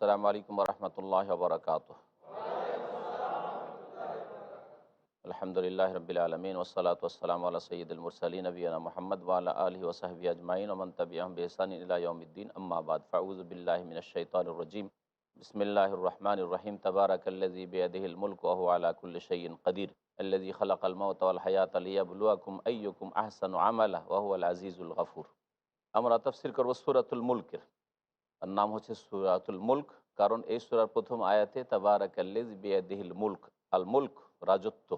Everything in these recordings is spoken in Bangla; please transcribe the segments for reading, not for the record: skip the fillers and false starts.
আসসালামু আলাইকুম রহমতুল্লাহ বরকাত। আলহামদুলিল্লাহ রবিল আলমিন ওসলাত ওসালাম আল্লাহ সঈদুল মুরসালিন নবীনা মোহাম্মদ ওয়ালা আলহি ওসাহবি আজমাইন ওমান তাবিআহুম বিইহসান ইলা ইয়াউমিদ্দিন আম্মা বাদ ফাউযু বিল্লাহি মিনাশ শাইতানির রাজিম বিসমিল্লাহির রহমানির রহিম তাবারাকাল্লাযী বিয়াদিহিল মুলকু ওয়া হুয়া আলা কুল্লি শাইইন কাদির আল্লাযী খালাকাল মাউতা ওয়াল হায়াতা লিয়াবলুয়াকুম আইয়ুকুম আহসানু আমালা ওয়া হুয়াল আজিজুল গফুর। আমরা তাফসীর করব সূরাতুল মুলকের। আর নাম হচ্ছে সূরাতুল মুলক, কারণ এই সূরার প্রথম আয়াতে তাবারাকাল্লাযী বিয়াদিহিল মুলক, আল মুলক রাজত্ব,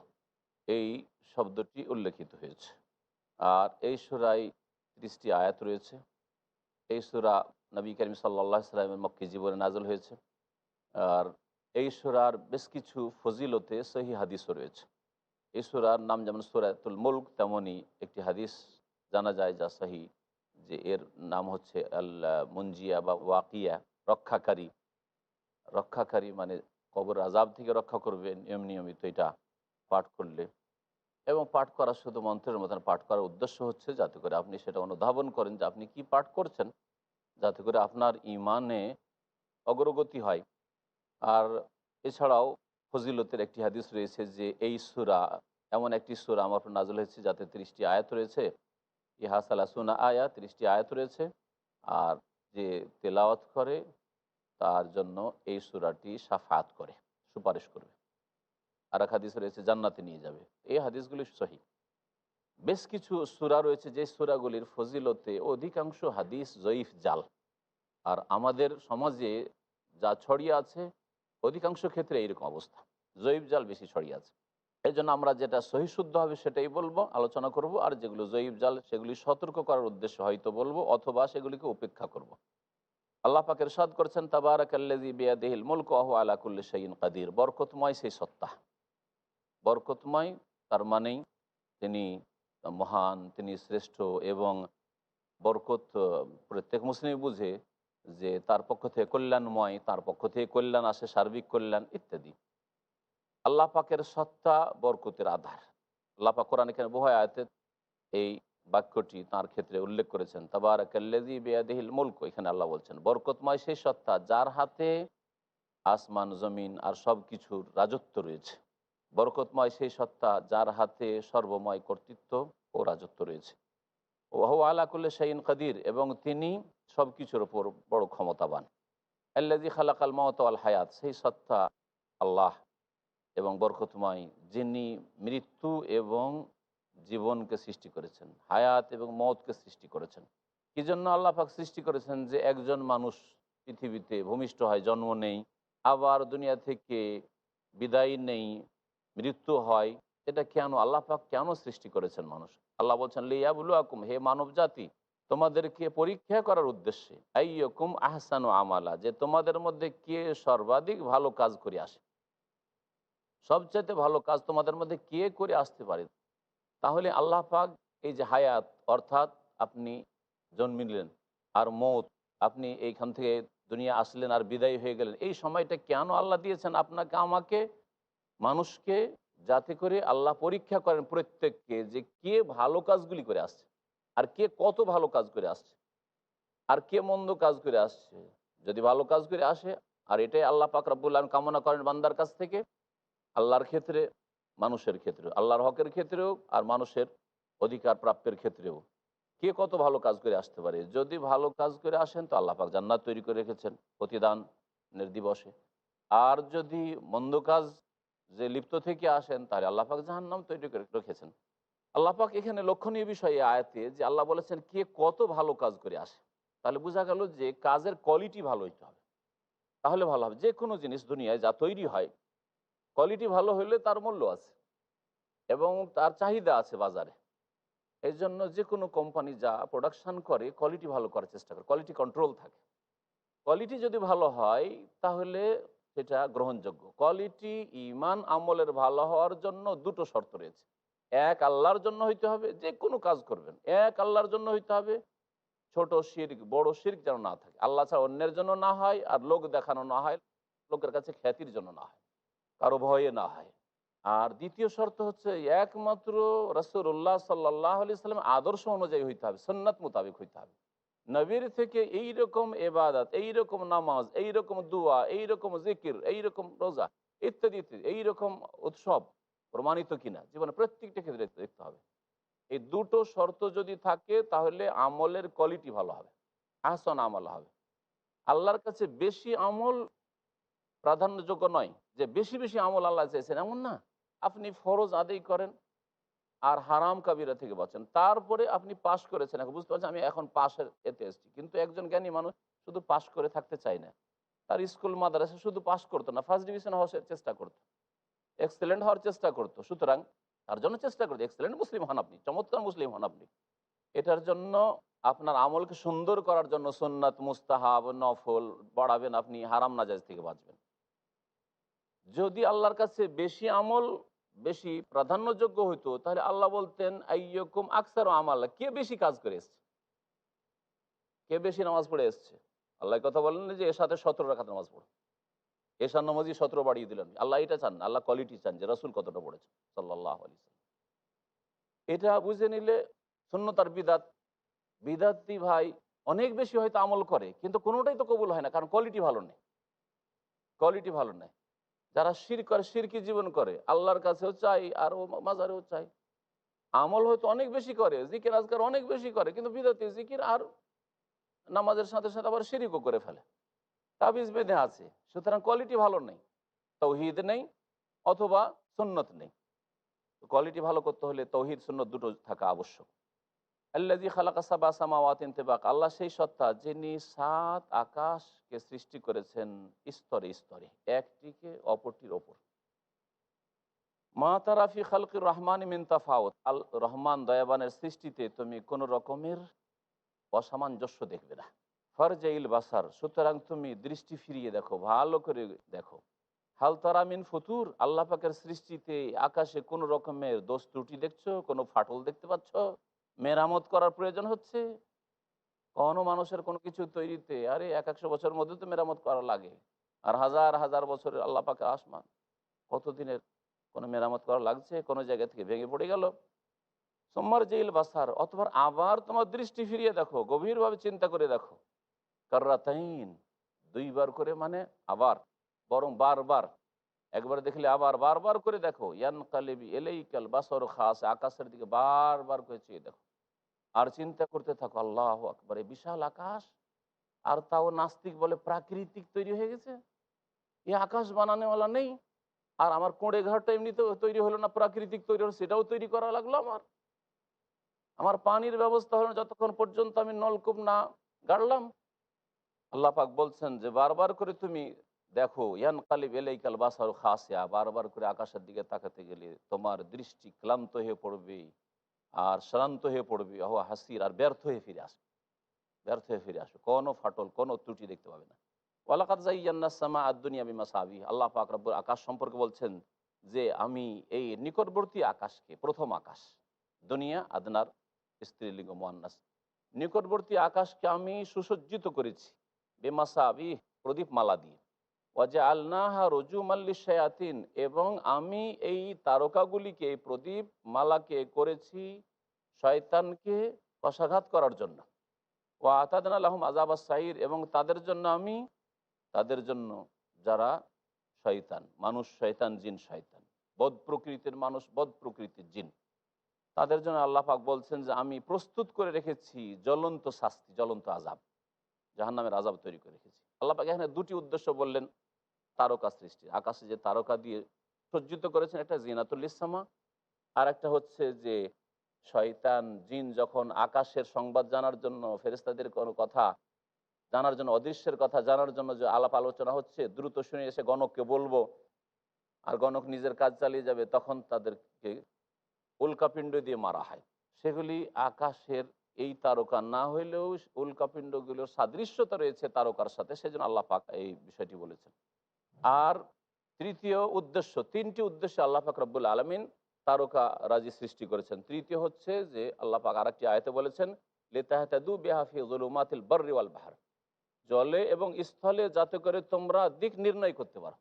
এই শব্দটি উল্লেখিত হয়েছে। আর এই সূরায় 30টি আয়াত রয়েছে। এই সূরা নবী করিম সাল্লাল্লাহু আলাইহি সাল্লামের মক্কি জীবনে নাযিল হয়েছে। আর এই সূরার বেশ কিছু ফজিলতে সহিহ হাদিসও রয়েছে। এই সূরার নাম যেমন সূরাতুল মুলক, তেমনই একটি হাদিস জানা যায় যা সহিহ, যে এর নাম হচ্ছে আল মুনজিয়া বা ওয়াকিয়া, রক্ষাকারী। রক্ষাকারী মানে কবর আযাব থেকে রক্ষা করবে নিয়মিত এটা পাঠ করলে। এবং পাঠ করা শুধু মন্ত্রের মতন পাঠ করার উদ্দেশ্য হচ্ছে যাতে করে আপনি সেটা অনুধাবন করেন যে আপনি কি পাঠ করছেন, যাতে করে আপনার ইমানে অগ্রগতি হয়। আর এছাড়াও ফজিলতের একটি হাদিস রয়েছে যে এই সূরা এমন একটি সূরা আমার উপর নাযিল হয়েছে যাতে 30টি আয়াত রয়েছে। ইহা সালাসুনা আয়াত, 30টি আয়াত রয়েছে। আর যে তেলাওয়াত করে তার জন্য এই সূরাটি শাফাআত করে, সুপারিশ করবে। আর এক হাদিস রয়েছে জান্নাতে নিয়ে যাবে। এই হাদিসগুলি সহিহ। বেশ কিছু সূরা রয়েছে যে সূরাগুলির ফজিলতে অধিকাংশ হাদিস জয়ীফ জাল। আর আমাদের সমাজে যা ছড়িয়ে আছে অধিকাংশ ক্ষেত্রে এইরকম অবস্থা, জয়ীফ জাল বেশি ছড়িয়ে আছে। এই জন্য আমরা যেটা সহি শুদ্ধ হবে সেটাই বলবো, আলোচনা করব। আর যেগুলো জয়ীফ জাল সেগুলি সতর্ক করার উদ্দেশ্যে হয়তো বলবো, অথবা সেগুলিকে উপেক্ষা করব। আল্লাহ পাক ইরশাদ করেছেন তাবারাকাল্লাযী বিয়াদিহিল মুলকু ওয়া হুয়া আলা কুল্লি শাইইন কাদির। বরকতময় সেই সত্তা, বরকতময় তার মানেই তিনি মহান, তিনি শ্রেষ্ঠ। এবং বরকত প্রত্যেক মুসলিমই বুঝে যে তার পক্ষ থেকে কল্যাণময়, তার পক্ষ থেকে কল্যাণ আসে, সার্বিক কল্যাণ ইত্যাদি। আল্লাহ পাকের সত্তা বরকতের আধার। আল্লাহ পাক কোরআনে এখানে বহু আয়াতে এই বাক্যটি তার ক্ষেত্রে উল্লেখ করেছেন। তাবারাকাল্লাযী বিয়াদিহিল মুলক, এখানে আল্লাহ বলছেন বরকতময় সেই সত্তা যার হাতে আসমান জমিন আর সব কিছুর রাজত্ব রয়েছে। বরকতময় সেই সত্তা যার হাতে সর্বময় কর্তৃত্ব ও রাজত্ব রয়েছে। ওয়াহু আলা কুল্লি শাইইন কাদির, এবং তিনি সব কিছুর ওপর বড় ক্ষমতাবান। আল্লাযী খালাকাল মাউতা ওয়াল হায়াত, সেই সত্তা আল্লাহ এবং বরকতময় যিনি মৃত্যু এবং জীবনকে সৃষ্টি করেছেন, হায়াত এবং মওতকে সৃষ্টি করেছেন। কি জন্য আল্লাহ পাক সৃষ্টি করেছেন? যে একজন মানুষ পৃথিবীতে ভূমিষ্ঠ হয়, জন্ম নেই, আবার দুনিয়া থেকে বিদায় নেই, মৃত্যু হয়। এটা কেন আল্লাহ পাক কেন সৃষ্টি করেছেন মানুষ? আল্লাহ বলছেন লিয়াবলুয়াকুম, হে মানব জাতি, তোমাদেরকে পরীক্ষা করার উদ্দেশ্যে। আইয়ুকুম আহসানু আমালা, যে তোমাদের মধ্যে কে সর্বাধিক ভালো কাজ করে আসে, সবচাইতে ভালো কাজ তোমাদের মধ্যে কে করে আসতে পারে। তাহলে আল্লাহ পাক এই যে হায়াত, অর্থাৎ আপনি জন্মিলেন, আর মৌত, আপনি এইখান থেকে দুনিয়া আসলেন আর বিদায় হয়ে গেলেন, এই সময়টা কেন আল্লাহ দিয়েছেন আপনাকে আমাকে, মানুষকে, যাতে করে আল্লাহ পরীক্ষা করেন প্রত্যেককে যে কে ভালো কাজগুলি করে আসছে, আর কে কত ভালো কাজ করে আসছে, আর কে মন্দ কাজ করে আসছে। যদি ভালো কাজ করে আসে, আর এটাই আল্লাহ পাক রব্বুল আলামিন কামনা করেন বান্দার কাছ থেকে, আল্লাহর ক্ষেত্রে, মানুষের ক্ষেত্রেও, আল্লাহর হকের ক্ষেত্রেও আর মানুষের অধিকার প্রাপ্যের ক্ষেত্রেও, কে কত ভালো কাজ করে আসতে পারে। যদি ভালো কাজ করে আসেন তো আল্লাহ পাক জান্নাত তৈরি করে রেখেছেন প্রতিদানের দিবসে। আর যদি মন্দ কাজ যে লিপ্ত থেকে আসেন তাহলে আল্লাহ পাক জাহান্নাম তৈরি করে রেখেছেন। আল্লাহ পাক এখানে লক্ষণীয় বিষয় এই আয়াতে যে আল্লাহ বলেছেন কে কত ভালো কাজ করে আসে। তাহলে বোঝা গেল যে কাজের কোয়ালিটি ভালো হইতে হবে, তাহলে ভালো হবে। যে কোনো জিনিস দুনিয়ায় যা তৈরি হয়, কোয়ালিটি ভালো হইলে তার মূল্য আছে এবং তার চাহিদা আছে বাজারে। এই জন্য যে কোনো কোম্পানি যা প্রোডাকশান করে কোয়ালিটি ভালো করার চেষ্টা করে, কোয়ালিটি কন্ট্রোল থাকে। কোয়ালিটি যদি ভালো হয় তাহলে সেটা গ্রহণযোগ্য। কোয়ালিটি ইমান আমলের ভালো হওয়ার জন্য দুটো শর্ত রয়েছে। এক, আল্লাহর জন্য হইতে হবে। যে কোনো কাজ করবেন এক আল্লাহর জন্য হইতে হবে। ছোট শিরক বড় শিরক যেন না থাকে, আল্লাহ ছাড়া অন্যের জন্য না হয়, আর লোক দেখানো না হয়, লোকের কাছে খ্যাতির জন্য না হয়, কারো ভয়ে না হয়। আর দ্বিতীয় শর্ত হচ্ছে একমাত্র রাসূলুল্লাহ সাল্লাল্লাহু আলাইহি সাল্লাম আদর্শ অনুযায়ী হইতে হবে, সুন্নাত মোতাবেক হইতে হবে। নবীর থেকে এই রকম এবাদত, এই রকম নামাজ, এই রকম দোয়া, এই রকম জিকির, এই রকম রোজা ইত্যাদি ইত্যাদি, এই রকম উৎসব প্রমাণিত কিনা জীবনে প্রত্যেকটা ক্ষেত্রে দেখতে হবে। এই দুটো শর্ত যদি থাকে তাহলে আমলের কোয়ালিটি ভালো হবে, আহসান আমল হবে। আল্লাহর কাছে বেশি আমল প্রাধান্যযোগ্য নয়, যে বেশি বেশি আমল আল্লাহ চাইছেন এমন না। আপনি ফরজ আদায় করেন আর হারাম কাবিরা থেকে বাঁচেন, তারপরে আপনি পাশ করেছেন, এখন বুঝতে পারছেন আমি এখন পাশের এতে এসেছি। কিন্তু একজন জ্ঞানী মানুষ শুধু পাশ করে থাকতে চায় না, তার স্কুল মাদ্রাসা শুধু পাশ করতো না, ফার্স্ট ডিভিশন হওয়ার চেষ্টা করতো, এক্সেলেন্ট হওয়ার চেষ্টা করতো। সুতরাং তার জন্য চেষ্টা করতো এক্সেলেন্ট মুসলিম হন আপনি, চমৎকার মুসলিম হন আপনি। এটার জন্য আপনার আমলকে সুন্দর করার জন্য সুন্নাত, মুস্তাহাব, নফল বাড়াবেন, আপনি হারাম নাজাইজ থেকে বাঁচবেন। যদি আল্লাহর কাছে বেশি আমল বেশি প্রাধান্যযোগ্য হইতো তাহলে আল্লাহ বলতেন আইয়কুম আকসারু আমালা, কে বেশি কাজ করে এসছে, কে বেশি নামাজ পড়ে এসছে। আল্লাহ কথা বলেন যে এর সাথে 17 রাকাত নামাজ পড়ো, এশার নামাজই 17 বাড়িয়ে দিলেন। আল্লাহ এটা চান না, আল্লাহ কোয়ালিটি চান যে রাসূল কতটা পড়েছে সাল্লাল্লাহু আলাইহি ওয়াসাল্লাম। এটা বুঝে নিলে সুন্নত আর বিদাত, বিদাতি ভাই অনেক বেশি হয়তো আমল করে কিন্তু কোনোটাই তো কবুল হয় না, কারণ কোয়ালিটি ভালো নেই, কোয়ালিটি ভালো নেই। যারা শিরক করে, শিরকি জীবন করে, আল্লাহর কাছেও চাই আর ও মাজারেও চাই, আমল হয়তো অনেক বেশি করে, জিকির আজকার অনেক বেশি করে, কিন্তু বিদাতি জিকির আর নামাজের সাথে সাথে আবার শিরিকও করে ফেলে, তাবিজ বেঁধে আছে। সুতরাং কোয়ালিটি ভালো নেই, তৌহিদ নেই অথবা সুন্নত নেই। কোয়ালিটি ভালো করতে হলে তৌহিদ সুন্নত দুটো থাকা আবশ্যক। আল্লাযী খালাকা সাবআ সামাওয়াতিন তিবাক, আল্লাহ সেই সত্তা যিনি 7 আকাশকে সৃষ্টি করেছেন স্তরে স্তরে, একটিকে অপরটির ওপর। মা তারা ফি খালকির রহমান মিন তাফাউত, আল রহমান দয়াবানের সৃষ্টিতে তুমি কোনো রকমের অসামঞ্জস্য দেখবে না। ফারজাইল বাসার, সুতরাং তুমি দৃষ্টি ফিরিয়ে দেখো, ভালো করে দেখো। হাল তারা মিন ফুতুর, আল্লাহ পাকের সৃষ্টিতে আকাশে কোনো রকমের দোষ ত্রুটি দেখছো, কোনো ফাটল দেখতে পাচ্ছ, মেরামত করার প্রয়োজন হচ্ছে? কোনো মানুষের কোনো কিছু তৈরিতে আরে 100 বছরের মধ্যে তো মেরামত করা লাগে, আর হাজার হাজার বছরের আল্লাহ পাকের আসমান, কতদিনের কোনো মেরামত করা লাগছে? কোনো জায়গা থেকে ভেঙে পড়ে গেল। সোম্মার জেইল বাসার, অথবা আবার তোমার দৃষ্টি ফিরিয়ে দেখো, গভীরভাবে চিন্তা করে দেখো। কাররাতাইন, 2বার করে মানে আবার, বরং বারবার, একবার দেখলে আবার বারবার করে দেখো। ইয়ান কালিবি এলাইকাল বাসর খাস, আকাশের দিকে বারবার করে চেয়ে দেখো আর চিন্তা করতে থাকো আল্লাহ আকবার, এই বিশাল আকাশ, আর তাও নাস্তিক বলে প্রাকৃতিক তৈরি হয়ে গেছে, এই আকাশ বানানোওয়ালা নেই। আর আমার কোড়ে ঘরটা এমনিতেও তৈরি হলো না, প্রাকৃতিক তৈরি হলো, সেটাও তৈরি করা লাগলো আমার। আমার পানির ব্যবস্থা হলো না যতক্ষণ পর্যন্ত আমি নলকূপ না গাড়লাম। আল্লাহ পাক বলছেন যে বারবার করে তুমি দেখো, ইয়ান কালিব এলাইকাল বাসার খাসিয়া, বারবার করে আকাশের দিকে তাকাতে গেলে তোমার দৃষ্টি ক্লান্ত হয়ে পড়বে আর শ্রান্ত হয়ে পড়বে, হাসির, আর ব্যর্থ হয়ে ফিরে আসবে, ব্যর্থ হয়ে ফিরে আসবে, কোনো ফাটল কোনো ত্রুটি দেখতে পাবে না। ওয়ালাকাদ যায়্যানা সামা আদ-দুনিয়া বিমাসাবিহ, আল্লাহ পাক রব্বুল আকাশ সম্পর্কে বলছেন যে আমি এই নিকটবর্তী আকাশকে, প্রথম আকাশ, দুনিয়া আদনার স্ত্রীলিঙ্গ মুয়ান্নাস, নিকটবর্তী আকাশকে আমি সুসজ্জিত করেছি বিমাসাবিহ, প্রদীপ মালা দিয়ে। ওয়াজা আলনাহা রুজুমান লিশ-শায়াতিন, এবং আমি এই তারকাগুলিকে, এই প্রদীপ মালাকে করেছি শয়তানকে কশাঘাত করার জন্য। ওয়া আতাদনা লাহুম আযাবাস সাইর, এবং তাদের জন্য আমি, তাদের জন্য যারা শয়তান, মানুষ শয়তান, জিন শয়তান, বদ প্রকৃতির মানুষ, বদ প্রকৃতির জিন, তাদের জন্য আল্লাহ পাক বলছেন যে আমি প্রস্তুত করে রেখেছি জ্বলন্ত শাস্তি, জ্বলন্ত আযাব, জাহান্নামের আযাব তৈরি করে রেখেছি। আল্লাহ পাক এখানে দুটি উদ্দেশ্য বললেন তারকা সৃষ্টি, আকাশে যে তারকা দিয়ে সজ্জিত করেছেন, একটা জিনাতুল ইসসামা, আর একটা হচ্ছে যে শয়তান জিন যখন আকাশের সংবাদ জানার জন্য, ফেরেশতাদের কোনো কথা জানার জন্য, অদৃশ্যের কথা জানার জন্য যে আলাপ আলোচনা হচ্ছে, দ্রুত শুনে এসে গণককে বলবো, আর গণক নিজের কাজ চালিয়ে যাবে, তখন তাদেরকে উল্কাপিণ্ড দিয়ে মারা হয়। সেগুলি আকাশের এই তারকা না হইলেও উল্কাপিণ্ডগুলোর সাদৃশ্যতা রয়েছে তারকার সাথে, সেজন্য আল্লাহ পাক এই বিষয়টি বলেছেন। আর তৃতীয় উদ্দেশ্য, তিনটি উদ্দেশ্যে আল্লাহ পাক রব্বুল আলামিন তারকা রাজি সৃষ্টি করেছেন। তৃতীয় হচ্ছে যে আল্লাহ পাক আরেকটি আয়াতে বলেছেন লিতাহতাদু বিহা ফি যুলুমাতিল বাররি ওয়াল বাহর, জলে এবং স্থলে যাতে করে তোমরা দিক নির্ণয় করতে পারো,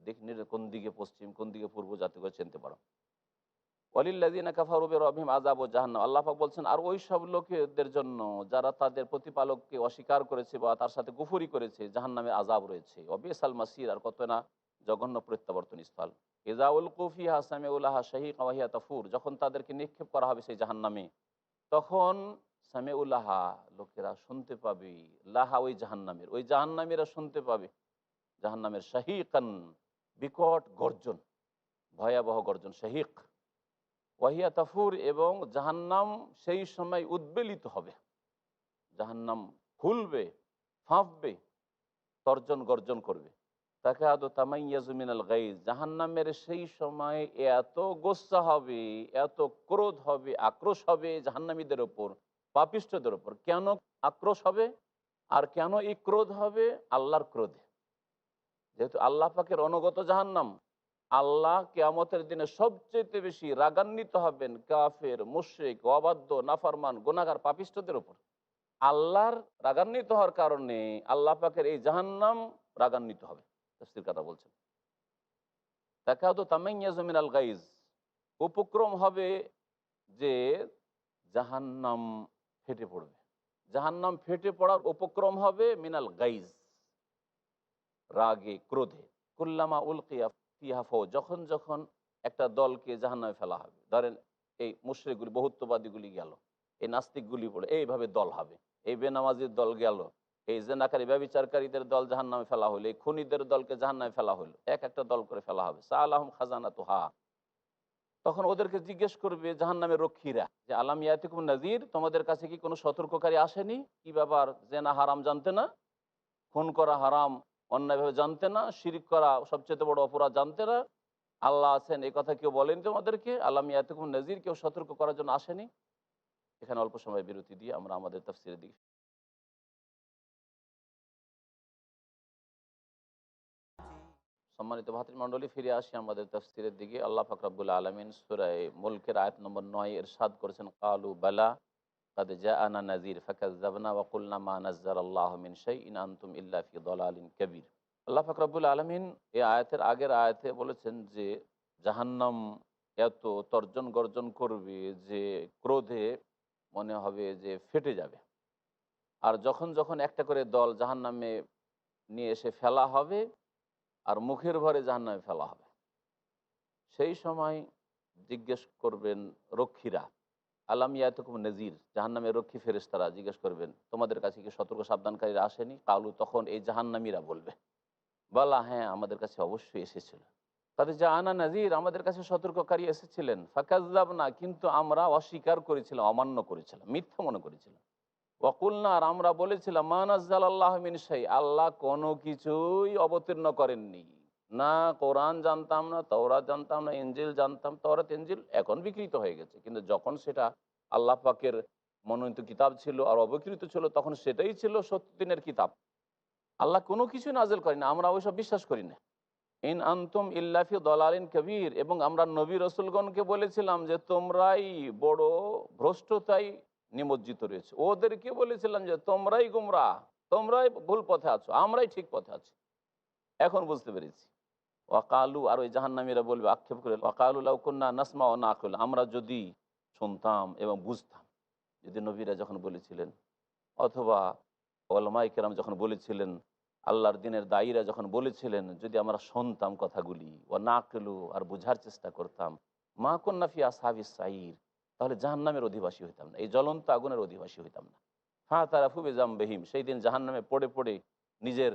দিক নির্ণয়, কোন দিকে পশ্চিম কোন দিকে পূর্ব, যাতে করে চিনতে পারো। ওয়ালিল্লাযিনা কাফারু বিরাব্বিহিম আযাবু জাহান্নাম। আল্লাহ পাক বলছেন, আর ওই সব লোকেদের জন্য যারা তাদের প্রতিপালককে অস্বীকার করেছে বা তার সাথে কুফরি করেছে, জাহান্নামের আযাব রয়েছে। ওয়াবিসাল মাসির, আর কত না জঘন্য প্রত্যাবর্তন স্থল। ইযা উলকু ফিহা সামিউ লাহা শাহীকা ওয়া হিয়া তাফুর, যখন তাদেরকে নিক্ষেপ করা হবে সেই জাহান্নামে, তখন সামিউ লাহা, লোকেরা শুনতে পাবে, লাহা ওই জাহান্নামীরা শুনতে পাবে জাহান্নামের শাহীকান, বিকট গর্জন, ভয়াবহ গর্জন, শাহীক। ওয়াহিয়া তাফুর, এবং জাহান্নাম সেই সময় উদ্বেলিত হবে, জাহান্নাম ফুলবে, ফাঁপবে, তর্জন গর্জন করবে। তাকাদু তামাইয়াজু মিনাল গাইজ, জাহান্নামের সেই সময় এত গোস্সা হবে, এত ক্রোধ হবে, আক্রোশ হবে জাহান্নামীদের ওপর, পাপিষ্ঠদের ওপর। কেন আক্রোশ হবে আর কেন এই ক্রোধ হবে? আল্লাহর ক্রোধে। যেহেতু আল্লাহ পাকের অনুগত জাহান্নাম, আল্লাহ কিয়ামতের দিনে সবচেয়ে বেশি রাগান্বিত হবেন কাফের, মুশরিক, অবাধ্য, নাফরমান, গুনাহগার, পাপিষ্ঠদের উপর। আল্লাহর রাগান্বিত হওয়ার কারণে আল্লাহ পাকের এই জাহান্নাম রাগান্বিত হবে। তাফসীর কথা বলছেন, তাকাদু তামাইয়াজু মিনাল গাইজ, উপক্রম হবে যে জাহান্নাম ফেটে পড়বে। জাহান্নাম ফেটে পড়ার উপক্রম হবে মিনাল গাইজ, রাগে, ক্রোধে। কুল্লামা উলকিয়া ফিহা ফাওজ, যখন যখন একটা দলকে জাহান্নামে ফেলা হবে, ধরেন এই মুশরিকগুলি, বহুত্ববাদীগুলি গেল, এই নাস্তিকগুলি পড়ে, এইভাবে দল হবে। এই বেনামাজির দল গেল, এই জেনাকারী ব্যভিচারকারীদের দল জাহান্নামে ফেলা হলো, এই খুনিদের দলকে জাহান্নামে ফেলা হলো, এক একটা দল করে ফেলা হবে। সাআলাহুম খাজানাতুহা, তখন ওদেরকে জিজ্ঞেস করবে জাহান্নামের রক্ষীরা যে আলাম ইয়াতিকুম নাযীর, তোমাদের কাছে কি কোনো সতর্ককারী আসেনি? কি ব্যাপার, জেনা হারাম জানতে না? খুন করা হারাম অন্যায়ভাবে জানতে না? শিরক করা সবচেয়ে বড় অপরাধ জানতে না? আল্লাহ আছেন এই কথা কেউ বলেন তোমাদেরকে? আলাম ইয়াতিকুম নাযীর, কেউ সতর্ক করার জন্য আসেনি? এখানে অল্প সময় বিরতি দিয়ে আমরা আমাদের তাফসীরের দিকে। সম্মানিত ভাতৃমণ্ডলী, ফিরে আসি আমাদের তাফসীরের দিকে। আল্লাহ পাক রব্বুল আলামিন সূরা মুলকের আয়াত নম্বর 9 ইরশাদ করেছেন, ক্বালু বালা কাদ জাআনা নাযীর ফাকাযযাবনা ওয়া কুলনা মা নাযালাল্লাহু মিন শাইইন আনতুম ইল্লা ফি দালালিন কাবীর। আল্লাহ পাক রব্বুল আলামিন এই আয়াতের আগের আয়াতে বলেছেন যে জাহান্নাম এত তর্জন গর্জন করবে যে ক্রোধে মনে হবে যে ফেটে যাবে। আর যখন যখন একটা করে দল জাহান্নামে নিয়ে এসে ফেলা হবে আর মুখের ভরে জাহান্নামে ফেলা হবে, সেই সময় জিজ্ঞেস করবেন রক্ষীরা, আলাম ইয়াতুকুম নাযীর, জাহান্নামের রক্ষী ফেরেশতারা জিজ্ঞেস করবেন, তোমাদের কাছে কি সতর্ক সাবধানকারীরা আসেনি? কালু, তখন এই জাহান্নামীরা বলবে, বলা, হ্যাঁ আমাদের কাছে অবশ্যই এসেছিল। তাদের জাআনা নাযীর, আমাদের কাছে সতর্ককারী এসেছিলেন। ফাকাযযাবনা, কিন্তু আমরা অস্বীকার করেছিলাম, অমান্য করেছিলাম, মিথ্যা মনে করেছিলাম। ওয়া কুলনা, আর আমরা বলেছিলাম, মা নাযালাল্লাহু মিন শাই, আল্লাহ কোনো কিছুই অবতীর্ণ করেননি। না কোরআন জানতাম, না তাওরাত জানতাম, না ইনজিল জানতাম। তাওরাত ইনজিল এখন বিকৃত হয়ে গেছে, কিন্তু যখন সেটা আল্লাহ পাকের মনোনীত কিতাব ছিল আর অবিকৃত ছিল, তখন সেটাই ছিল সত্যদিনের কিতাব। আল্লাহ কোনো কিছু নাজিল করেন না, আমরা ওইসব বিশ্বাস করি না। ইন আনতুম ইল্লা ফি দালালিন কাবীর, এবং আমরা নবী রাসূলগণকে বলেছিলাম যে তোমরাই বড় ভ্রষ্টতায় নিমজ্জিত রয়েছে। ওদেরকে বলেছিলাম যে তোমরাই গুমরাহ, তোমরাই ভুল পথে আছো, আমরাই ঠিক পথে আছি। এখন বুঝতে পেরেছি। ওয়াকালু, আর ওই জাহান্নামীরা বলবে আক্ষেপ করে, ওয়াকালু লাউ কুন্না নাসমা ওয়া নাকিল, আমরা যদি শুনতাম এবং বুঝতাম। যদি নবীরা যখন বলেছিলেন, অথবা ওলামায়ে কেরাম যখন বলেছিলেন, আল্লাহর দিনের দায়ীরা যখন বলেছিলেন, যদি আমরা শুনতাম কথাগুলি, ও নাকিলু, আর বোঝার চেষ্টা করতাম, মা কুন্না ফি আসহাবিস সাইর, তাহলে জাহান্নামের অধিবাসী হইতাম না, এই জ্বলন্ত আগুনের অধিবাসী হইতাম না। হ্যাঁ, তারা ফুবে জামবেহিম, সেই দিন জাহান্নামে পড়ে পড়ে নিজের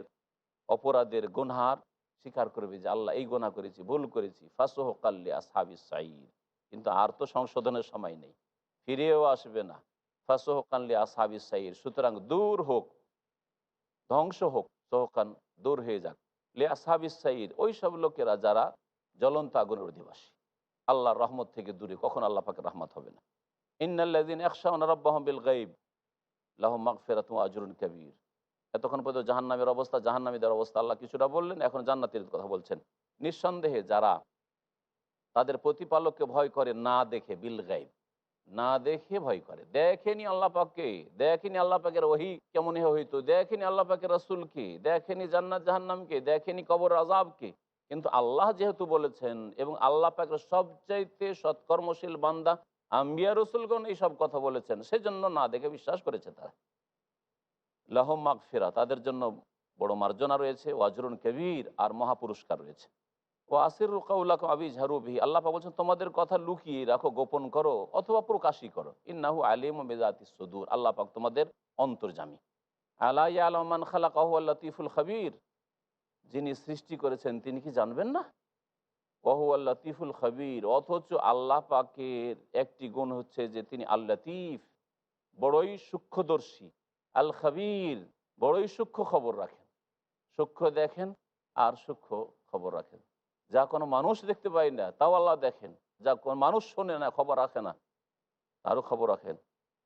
অপরাধের গুনহার স্বীকার করবে যে আল্লাহ এই গুনাহ করেছি, ভুল করেছি। ফাসহুকাল্লি আসহাবিস সাইর, কিন্তু আর তো সংশোধনের সময় নেই, ফিরেও আসবে না। ফাসহুকাল্লি আসহাবিস সাইর, সুতরাং দূর হোক, ধ্বংস হোক, সোহকান, দূর হয়ে যাক, লে আসহাবিস সাইর, ওই সব লোকেরা যারা জ্বলন্ত আগুনের অধিবাসী। আল্লাহর রহমত থেকে দূরে কখন আল্লাহ পাকের রহমত হবে না। ইন্নাল্লাযীনা ইয়াখশাউনা রাব্বাহুম বিল গায়ব লাহুম মাগফিরাতুন ওয়া আজরুন কাবীর। এতক্ষণ পর্যন্ত জাহান্নামের অবস্থা, জাহান্নামীদের অবস্থা আল্লাহ কিছুটা বললেন, এখন জান্নাতীদের কথা বলছেন। নিঃসন্দেহে যারা তাদের প্রতিপালককে ভয় করে না দেখে, বিল গায়ব, না দেখে ভয় করে, দেখেনি আল্লাহ পাককে, দেখেনি আল্লাহ পাকের ওহী কেমন হইতো, দেখেনি আল্লাহ পাকের রাসূলকে, দেখেনি জান্নাত জাহান্নামকে, দেখেনি কবর আযাবকে, কিন্তু আল্লাহ যেহেতু বলেছেন এবং আল্লাহ পাকের সবচাইতে সৎকর্মশীল বান্দা আম্বিয়া রসুলগণ এইসব কথা বলেছেন, সেজন্য না দেখে বিশ্বাস করেছে তারা। লাহুম মাগফিরা, তাদের জন্য বড় মার্জনা রয়েছে, ওয়াজরুন কবির, আর মহাপুরস্কার রয়েছে। ও আসির কাউলাকুম আবি ঝারুবিহি, আল্লাহ পাক বলছেন তোমাদের কথা লুকিয়ে রাখো, গোপন করো অথবা প্রকাশই করো। ইন্নাহু আলিমুম বিযাতিস সুদূর, আল্লাহ পাক তোমাদের অন্তর্যামী। আলা ইয়ালামু মান খালাকা ওয়া হুয়াল লাতীফুল খাবীর, যিনি সৃষ্টি করেছেন তিনি কি জানবেন না? ওয়া হুয়াল লাতীফুল খাবীর, অথচ আল্লাহ পাকের একটি গুণ হচ্ছে যে তিনি আল লাতীফ, বড়ই সূক্ষ্মদর্শী, আল খাবীর, বড়ই সূক্ষ্ম খবর রাখেন। সূক্ষ্ম দেখেন আর সূক্ষ্ম খবর রাখেন। যা কোনো মানুষ দেখতে পায় না তাও আল্লাহ দেখেন, যা কোনো মানুষ শোনে না, খবর রাখে না, তারও খবর রাখেন।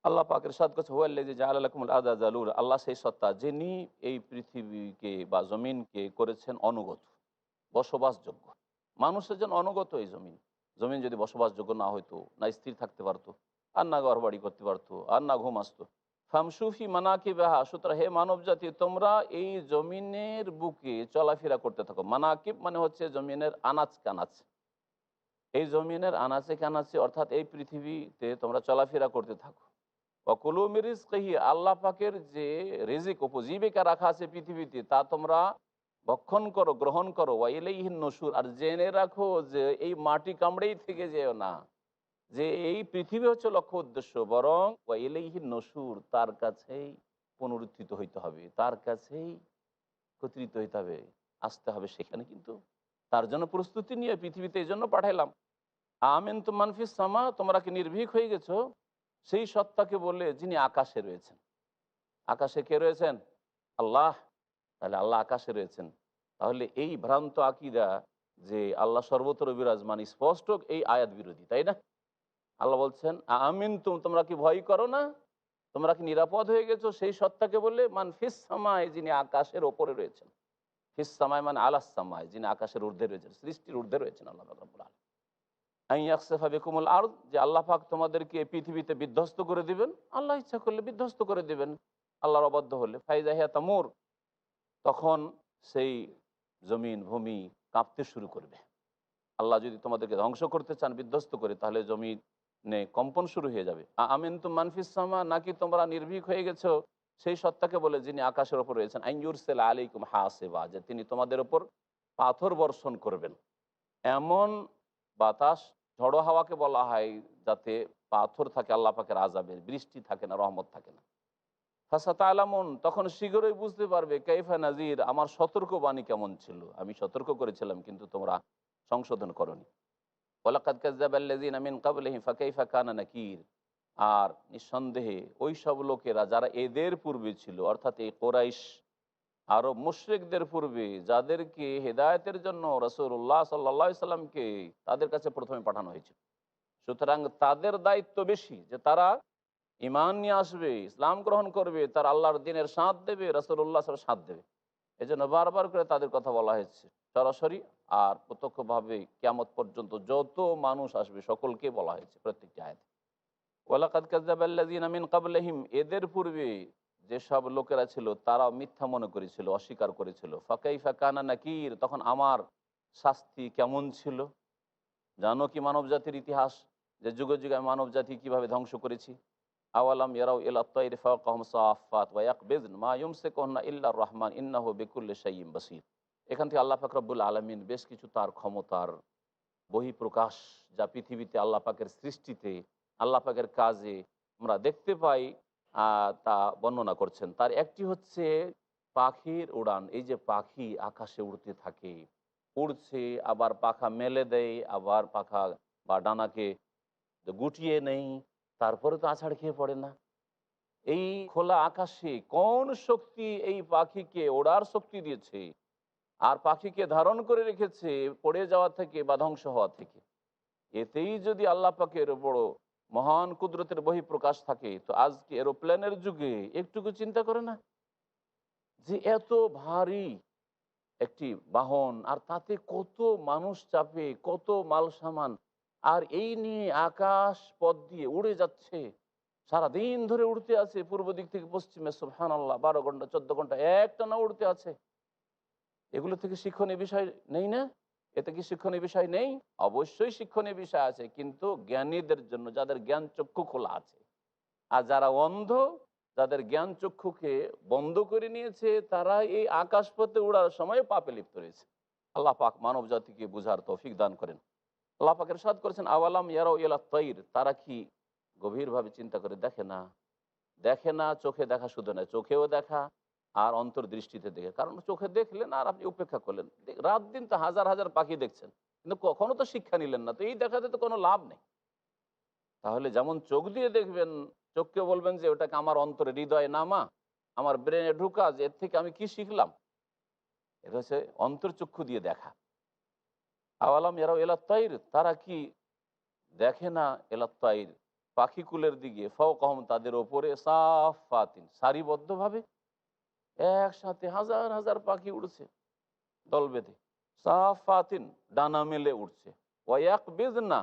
আল্লাহ পাকের সাদ করছে হুয়াল্লাযী জাআলা লাকুমুল আরদা যালুলা, আল্লাহ সেই সত্তা যিনি এই পৃথিবীকে বা জমিনকে করেছেন অনুগত, বসবাসযোগ্য। মানুষের জন্য অনুগত এই জমিন। জমিন যদি বসবাসযোগ্য না হইতো, না স্থির থাকতে পারতো, আর না ঘরবাড়ি করতে পারতো, আর না ঘুম আসতো। ফামসুফি মানাকিবাহা, সুতরাং হে মানব জাতি তোমরা এই জমিনের বুকে চলাফেরা করতে থাকো। মানাকিব মানে হচ্ছে জমিনের আনাচ কানাচ, এই জমিনের আনাচে কানাচে অর্থাৎ এই পৃথিবীতে তোমরা চলাফেরা করতে থাকো। অকুলু মির রিজকিহি, আল্লাহ পাকের যে রিজিক উপজীবিকা রাখা আছে পৃথিবীতে তা তোমরা ভক্ষণ করো, গ্রহণ করো। ওয়া ইলাইহিন নুশুর, আর জেনে রাখো যে এই মাটি কামড়েই থেকে যেও না, যে এই পৃথিবী হচ্ছে লক্ষ্য উদ্দেশ্য, বরং ওয়া ইলাইহিন নুশুর, তার কাছেই পুনরুত্থিত হইতে হবে, তার কাছেই একত্রিত হইতে হবে, আসতে হবে সেখানে। কিন্তু তার জন্য প্রস্তুতি নিয়ে পৃথিবীতে এই জন্য পাঠাইলাম। আমিনতুম মান ফিস সামা, তোমরা কি নির্ভীক হয়ে গেছো সেই সত্তাকে বলে যিনি আকাশে রয়েছেন। আকাশে কে রয়েছেন? আল্লাহ। তাহলে আল্লাহ আকাশে রয়েছেন। তাহলে এই ভ্রান্ত আকীদা যে আল্লাহ সর্বত্র বিরাজমান, স্পষ্ট এই আয়াত বিরোধী, তাই না? আল্লাহ বলছেন আমিনতুম, তোমরা কি ভয় করো না, তোমরা কি নিরাপদ হয়ে গেছো সেই সত্তাকে বলে মান ফিস সামায়, যিনি আকাশের ওপরে রয়েছেন। ফিস সামায় মানে আলাস সামায়, যিনি আকাশের ঊর্ধ্বে রয়েছেন, সৃষ্টির ঊর্ধ্বে রয়েছেন আল্লাহ রাব্বুল আলামিন। আইয়াকসিফা বিকুমুল আরদ, যে আল্লাহ পাক তোমাদেরকে পৃথিবীতে বিধ্বস্ত করে দিবেন, আল্লাহ ইচ্ছা করলে বিধ্বস্ত করে দিবেন, আল্লাহর অবাধ্য হলে। ফাইজা হিয়া তামুর, তখন সেই জমিন ভূমি কাঁপতে শুরু করবে। আল্লাহ যদি তোমাদেরকে ধ্বংস করতে চান বিধ্বস্ত করে, তাহলে জমিনে কম্পন শুরু হয়ে যাবে। আমিনতুম মান ফিস সামা, নাকি তোমরা নির্ভীক হয়ে গেছো সেই সত্তাকে বলে যিনি আকাশের ওপর রয়েছেন। আন ইউরসিলা আলাইকুম হাসিবা, যে তিনি তোমাদের ওপর পাথর বর্ষণ করবেন। এমন বাতাস, ঝড়ো হাওয়াকে বলা হয় যাতে পাথর থাকে আল্লাহ পাকের আযাবের, বৃষ্টি থাকে না, রহমত থাকে না। ফাসাতালামুন, তখন শীঘ্রই বুঝতে পারবে কাইফা নাজির, আমার সতর্কবাণী কেমন ছিল। আমি সতর্ক করেছিলাম কিন্তু তোমরা সংশোধন করনি। ওয়ালাকাদ কাযযাবাল্লাযীনা মিন ক্বাবলিহিম ফাকাইফা কানা নাকির, আর নিঃসন্দেহে ওই সব লোকেরা যারা এদের পূর্বে ছিল, অর্থাৎ এই কোরাইশ আরব মুশরিকদের পূর্বে, যাদেরকে হেদায়েতের জন্য রাসূলুল্লাহ সাল্লাল্লাহু আলাইহি সাল্লামকে তাদের কাছে প্রথমে পাঠানো হয়েছিল। সুতরাং তাদের দায়িত্ব বেশি যে তারা ঈমান নিয়ে আসবে, ইসলাম গ্রহণ করবে, তার আল্লাহর দ্বীনের সাথ দেবে, রাসূলুল্লাহ সাল্লাল্লাহু আলাইহি ওয়াসাল্লাম সাথ দেবে। এজন্য বারবার করে তাদের কথা বলা হয়েছে, সরাসরি আর প্রত্যক্ষভাবে কিয়ামত পর্যন্ত যত মানুষ আসবে সকলকে বলা হয়েছে প্রত্যেকটি আয়াতে। ওয়ালাকাদ কাযযাবাল্লাযীনা মিন ক্বাবলিহিম, এদের পূর্বে যেসব লোকেরা ছিল তারা মিথ্যা মনে করেছিল, অস্বীকার করেছিল। ফাকাইফা কানা নাকির, তখন আমার শাস্তি কেমন ছিল। জানো কি মানব জাতির ইতিহাস, যে যুগে যুগে আমি মানব জাতি কীভাবে ধ্বংস করেছি। আওয়ালাম ইয়ারাউ ইলা তায়রি ফাওকাহুম সাফাত ওয়া ইয়াকবিযন মা ইউমসিকুহুন্না ইল্লার রহমান ইন্নাহু বিকুল্লি শাইইন বাসীর। এখান থেকে আল্লাহ পাক রব্বুল আলামিন বেশ কিছু তার ক্ষমতার বহিঃপ্রকাশ, যা পৃথিবীতে আল্লাহ পাকের সৃষ্টিতে, আল্লাহ পাকের কাজে আমরা দেখতে পাই, তা বর্ণনা করছেন। তার একটি হচ্ছে পাখির উড়ান। এই যে পাখি আকাশে উড়তে থাকে, উড়ছে, আবার পাখা মেলে দেয়, আবার পাখা বা ডানাকে গুটিয়ে নেই, তারপরে তো আছাড় খেয়ে পড়ে না। এই খোলা আকাশে কোন শক্তি এই পাখিকে ওড়ার শক্তি দিয়েছে আর পাখিকে ধারণ করে রেখেছে পড়ে যাওয়া থেকে বা ধ্বংস হওয়া থেকে। এতেই যদি আল্লাহ পাকের বড় মহান কুদরতের বহিঃপ্রকাশ থাকে, তো আজকে এরোপ্লেনের যুগে একটুকু চিন্তা করে না যে এত ভারী একটি বাহন, আর তাতে কত মানুষ চাপে, কত মাল সামান, আর এই নিয়ে আকাশ পথ দিয়ে উড়ে যাচ্ছে, সারাদিন ধরে উড়তে আছে পূর্ব দিক থেকে পশ্চিমে, সুবহানাল্লাহ, 12 ঘন্টা 14 ঘন্টা একটানা উড়তে আছে। এগুলো থেকে শিক্ষণীয় বিষয় নেই না? এতে কি শিক্ষণীয় বিষয় নেই? অবশ্যই শিক্ষণীয় বিষয় আছে, কিন্তু জ্ঞানীদের জন্য, যাদের জ্ঞান চক্ষু খোলা আছে। আর যারা অন্ধ, যাদের জ্ঞান চক্ষুকে বন্ধ করে নিয়েছে, তারা এই আকাশপথে উড়ার সময় পাপে লিপ্ত রয়েছে। আল্লাহ পাক মানব জাতিকে বুঝার তৌফিক দান করেন। আল্লাহ পাক ইরশাদ করেছেন, আওয়ালাম ইয়ারাউ ইলা তাইর, তারা কি গভীরভাবে চিন্তা করে দেখে না? দেখে না, চোখে দেখা শুধু নয়, চোখেও দেখা আর অন্তর্দৃষ্টিতে দেখে। কারণ চোখে দেখলেন আর আপনি উপেক্ষা করলেন, রাত দিন তো হাজার হাজার পাখি দেখছেন, কিন্তু কখনো তো শিক্ষা নিলেন না, তো এই দেখাতে তো কোনো লাভ নেই। তাহলে যেমন চোখ দিয়ে দেখবেন, চোখকে বলবেন যে ওটাকে আমার অন্তরে, হৃদয়ে নামা, আমার ব্রেনে ঢুকা, যে এর থেকে আমি কি শিখলাম। এটা হচ্ছে অন্তর্চক্ষু দিয়ে দেখা। আওয়ালাম এরাও এলাত তাইর, তারা কি দেখে না, এলাত তাইর পাখিকুলের দিকে, ফাওকাহুম তাদের ওপরে, সাফাতিন সারিবদ্ধভাবে একসাথে হাজার হাজার পাখি উড়ছে দল বেঁধে, সাফাতিন ডানা মেলে উঠছে, ওয়াকবিজনা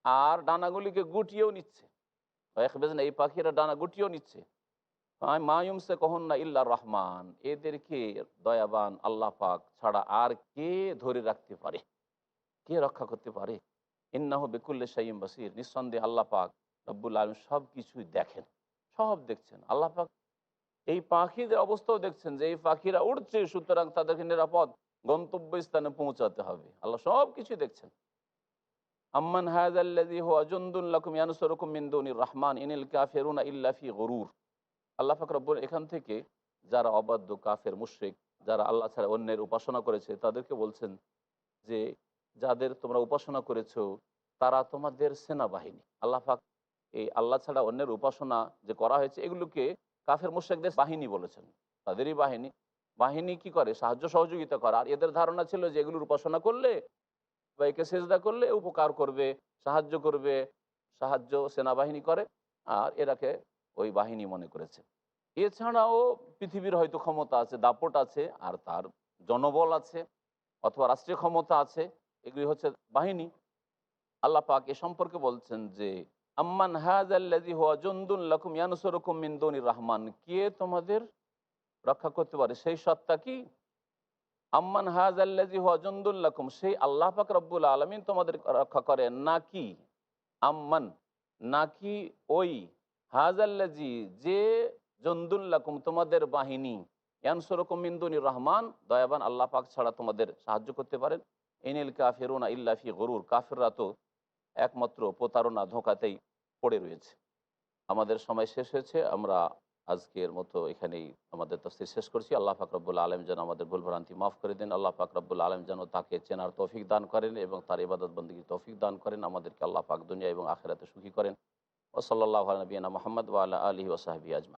আর ডানাগুলিকে গুটিয়েও নিচ্ছে, ওয়াকবিজনা এই পাখিরা ডানা গুটিয়েও নিচ্ছে, মায়ুম সে কহন না ইল্লা রহমান, এদেরকে দয়াবান আল্লাহ পাক ছাড়া আর কে ধরে রাখতে পারে, কে রক্ষা করতে পারে। ইন্নাহু বিকুল্লি শাইইন বাসীর, নিঃসন্দেহে আল্লাহ পাক রব্বুল আলামিন সব কিছুই দেখেন, সব দেখছেন। আল্লাহ পাক এই পাখিদের অবস্থাও দেখছেন, যে এই পাখিরা উড়ছে, সুতরাং তাদেরকে নিরাপদ গন্তব্যস্থানে পৌঁছাতে হবে। আল্লাহ সব কিছু দেখছেন। আম্মান হাযাল্লাযী হুয়া জুনদুন লাকুম ইয়ানসুরুকুম মিন দুনির রহমান ইনিল কাফিরুনা ইল্লা ফি গুরুর। আল্লাহ পাক রব্বুল এখান থেকে যারা অবাধ্য কাফের মুশরিক, যারা আল্লাহ ছাড়া অন্যের উপাসনা করেছে, তাদেরকে বলছেন যে যাদের তোমরা উপাসনা করেছো তারা তোমাদের সেনাবাহিনী। আল্লাহ পাক এই আল্লাহ ছাড়া অন্যের উপাসনা যে করা হয়েছে, এগুলোকে কাফের মুশরিকদের বাহিনী বলেছেন, তাদেরই বাহিনী। বাহিনী কি করে? সাহায্য সহযোগিতা করে। আর এদের ধারণা ছিল যে এগুলোর উপাসনা করলে বা একে সেজদা করলে উপকার করবে, সাহায্য করবে, সাহায্য সেনাবাহিনী করে, আর এরাকে ওই বাহিনী মনে করেছে। এছাড়াও পৃথিবীর হয়তো ক্ষমতা আছে, দাপট আছে, আর তার জনবল আছে, অথবা রাষ্ট্রীয় ক্ষমতা আছে, এগুলি হচ্ছে বাহিনী। আল্লাহ পাক এ সম্পর্কে বলছেন যে আম্মান হাযাল্লাযী হুয়া জুনদুন লাকুম ইয়ানসুরুকুম মিন দুনির রহমান, কে তোমাদের রক্ষা করতে পারে, সেই সত্তা কি? আম্মান হাযাল্লাযী হুয়া জুনদুন লাকুম, সেই আল্লাহ পাক রব্বুল আলামিন তোমাদের রক্ষা করেন নাকি? আম্মান নাকি ওই, হাযাল্লাযী যে, জুনদুন লাকুম তোমাদের বাহিনী, ইয়ানসুরুকুম মিন দুনির রহমান দয়াবান আল্লাহ পাক ছাড়া তোমাদের সাহায্য করতে পারেন। ইনিল কাফিরুনা ইল্লা ফি গুরুর, কাফিররা তো একমাত্র প্রতারণা, ধোঁকাতেই পড়ে রয়েছে। আমাদের সময় শেষ হয়েছে, আমরা আজকের মতো এখানেই আমাদের তাফসীর শেষ করছি। আল্লাহ পাক রব্বুল আলামিন যেন আমাদের ভুলভ্রান্তি মাফ করে দেন। আল্লাহ পাক রব্বুল আলামিন যেন তাকে চেনার তৌফিক দান করেন এবং তার ইবাদত বন্দেগীর তৌফিক দান করেন। আমাদেরকে আল্লাহ পাক দুনিয়া এবং আখিরাতে সুখী করেন। ওয়া সাল্লাল্লাহু আলা নবিয়িনা মুহাম্মদ ওয়া আলা আলিহি ওয়া সাহবিহি আজমাইন।